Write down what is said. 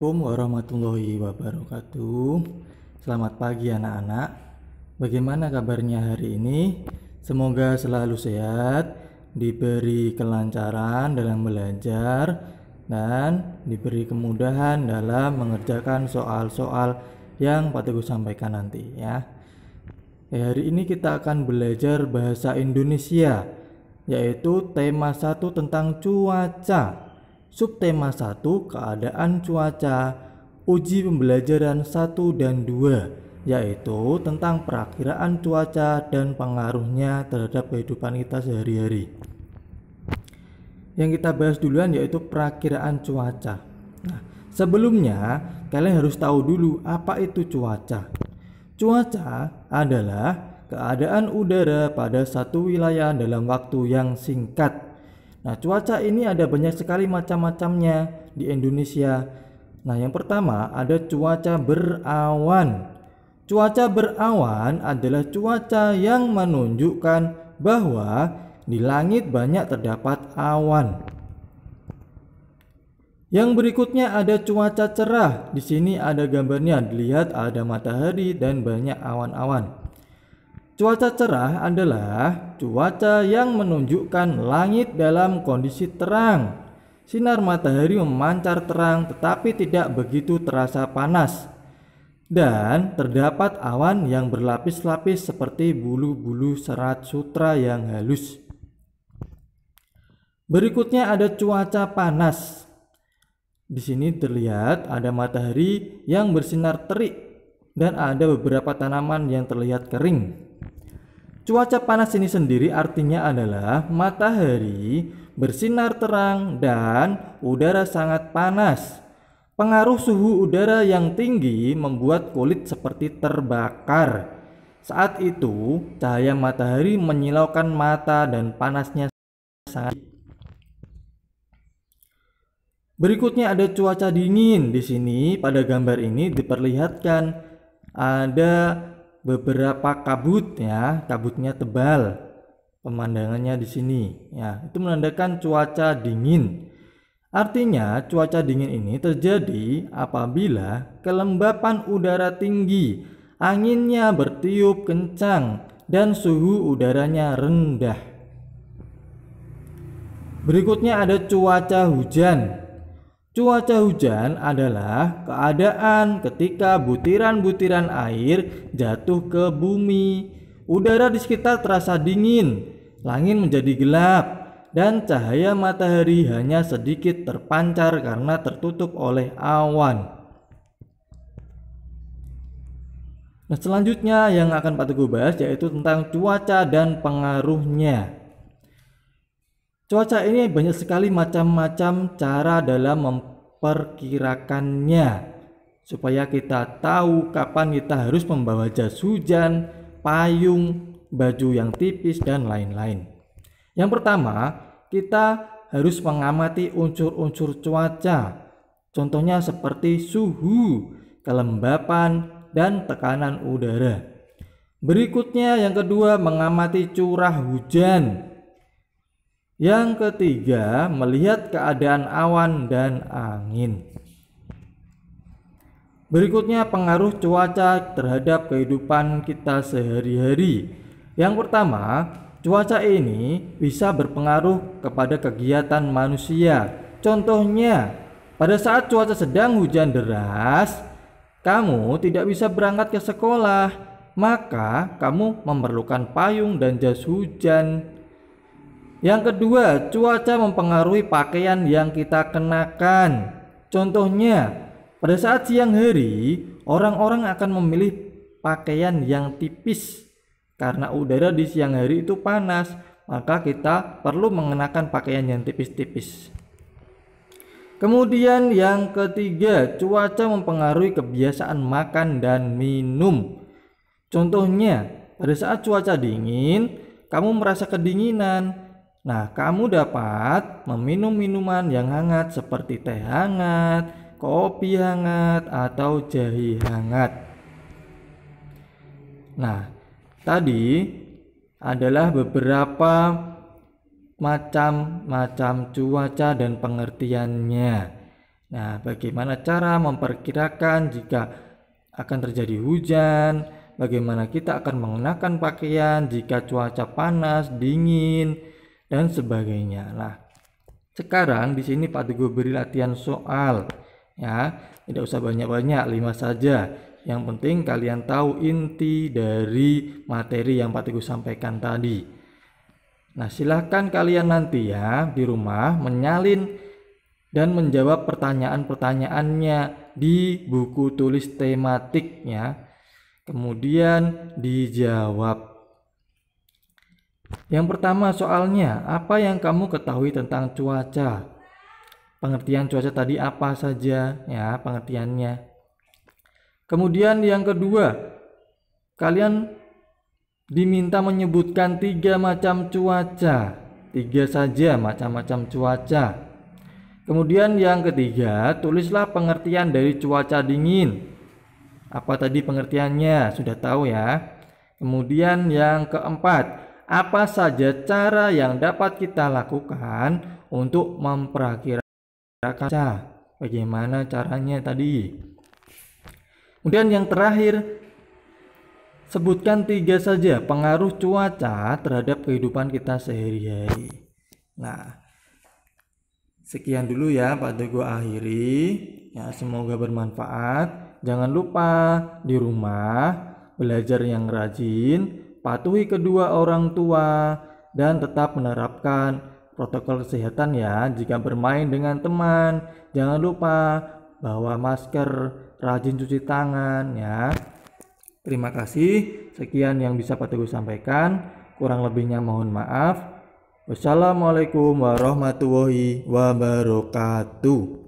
Assalamualaikum warahmatullahi wabarakatuh. Selamat pagi anak-anak. Bagaimana kabarnya hari ini? Semoga selalu sehat, diberi kelancaran dalam belajar, dan diberi kemudahan dalam mengerjakan soal-soal yang Pak Teguh sampaikan nanti ya. Hari ini kita akan belajar bahasa Indonesia, yaitu tema 1 tentang cuaca. Subtema 1 keadaan cuaca, uji pembelajaran 1 dan 2, yaitu tentang perakiraan cuaca dan pengaruhnya terhadap kehidupan kita sehari-hari. Yang kita bahas duluan yaitu perakiraan cuaca. Nah, sebelumnya kalian harus tahu dulu apa itu cuaca. Cuaca adalah keadaan udara pada satu wilayah dalam waktu yang singkat. Nah, cuaca ini ada banyak sekali macam-macamnya di Indonesia. Nah, yang pertama ada cuaca berawan. Cuaca berawan adalah cuaca yang menunjukkan bahwa di langit banyak terdapat awan. Yang berikutnya ada cuaca cerah. Di sini ada gambarnya, dilihat ada matahari dan banyak awan-awan. Cuaca cerah adalah cuaca yang menunjukkan langit dalam kondisi terang. Sinar matahari memancar terang tetapi tidak begitu terasa panas. Dan terdapat awan yang berlapis-lapis seperti bulu-bulu serat sutra yang halus. Berikutnya ada cuaca panas. Di sini terlihat ada matahari yang bersinar terik dan ada beberapa tanaman yang terlihat kering. Cuaca panas ini sendiri artinya adalah matahari bersinar terang dan udara sangat panas. Pengaruh suhu udara yang tinggi membuat kulit seperti terbakar. Saat itu, cahaya matahari menyilaukan mata dan panasnya sangat. Berikutnya ada cuaca dingin. Di sini pada gambar ini diperlihatkan ada beberapa kabut ya, kabutnya tebal. Pemandangannya di sini ya, itu menandakan cuaca dingin. Artinya cuaca dingin ini terjadi apabila kelembapan udara tinggi, anginnya bertiup kencang dan suhu udaranya rendah. Berikutnya ada cuaca hujan. Cuaca hujan adalah keadaan ketika butiran-butiran air jatuh ke bumi. Udara di sekitar terasa dingin, langit menjadi gelap, dan cahaya matahari hanya sedikit terpancar karena tertutup oleh awan. Nah, selanjutnya yang akan Pak Teguh bahas yaitu tentang cuaca dan pengaruhnya. Cuaca ini banyak sekali macam-macam cara dalam memperkirakannya, supaya kita tahu kapan kita harus membawa jas hujan, payung, baju yang tipis, dan lain-lain. Yang pertama, kita harus mengamati unsur-unsur cuaca. Contohnya seperti suhu, kelembapan, dan tekanan udara. Berikutnya yang kedua, mengamati curah hujan. Yang ketiga, melihat keadaan awan dan angin. Berikutnya, pengaruh cuaca terhadap kehidupan kita sehari-hari. Yang pertama, cuaca ini bisa berpengaruh kepada kegiatan manusia. Contohnya, pada saat cuaca sedang hujan deras, kamu tidak bisa berangkat ke sekolah, maka kamu memerlukan payung dan jas hujan. Yang kedua, cuaca mempengaruhi pakaian yang kita kenakan. Contohnya, pada saat siang hari, orang-orang akan memilih pakaian yang tipis. Karena udara di siang hari itu panas, maka kita perlu mengenakan pakaian yang tipis-tipis. Kemudian yang ketiga, cuaca mempengaruhi kebiasaan makan dan minum. Contohnya, pada saat cuaca dingin, kamu merasa kedinginan. Nah, kamu dapat meminum minuman yang hangat seperti teh hangat, kopi hangat, atau jahe hangat. Nah, tadi adalah beberapa macam-macam cuaca dan pengertiannya. Nah, bagaimana cara memperkirakan jika akan terjadi hujan, bagaimana kita akan mengenakan pakaian jika cuaca panas, dingin, dan sebagainya. Nah, sekarang di sini Pak Teguh beri latihan soal, ya. Tidak usah banyak-banyak, 5 saja. Yang penting kalian tahu inti dari materi yang Pak Teguh sampaikan tadi. Nah, silahkan kalian nanti ya di rumah menyalin dan menjawab pertanyaan-pertanyaannya di buku tulis tematiknya. Kemudian dijawab. Yang pertama soalnya, apa yang kamu ketahui tentang cuaca? Pengertian cuaca tadi apa saja ya pengertiannya. Kemudian yang kedua, kalian diminta menyebutkan 3 macam cuaca. 3 saja macam-macam cuaca. Kemudian yang ketiga, tulislah pengertian dari cuaca dingin. Apa tadi pengertiannya? Sudah tahu ya. Kemudian yang keempat, apa saja cara yang dapat kita lakukan untuk memperkirakan cuaca? Bagaimana caranya tadi? Kemudian yang terakhir, sebutkan 3 saja pengaruh cuaca terhadap kehidupan kita sehari-hari. Nah, sekian dulu ya Pak Teguh akhiri. Ya, semoga bermanfaat. Jangan lupa di rumah belajar yang rajin, patuhi kedua orang tua, dan tetap menerapkan protokol kesehatan ya jika bermain dengan teman. Jangan lupa bawa masker, rajin cuci tangan ya. Terima kasih. Sekian yang bisa Pak Teguh sampaikan. Kurang lebihnya mohon maaf. Wassalamualaikum warahmatullahi wabarakatuh.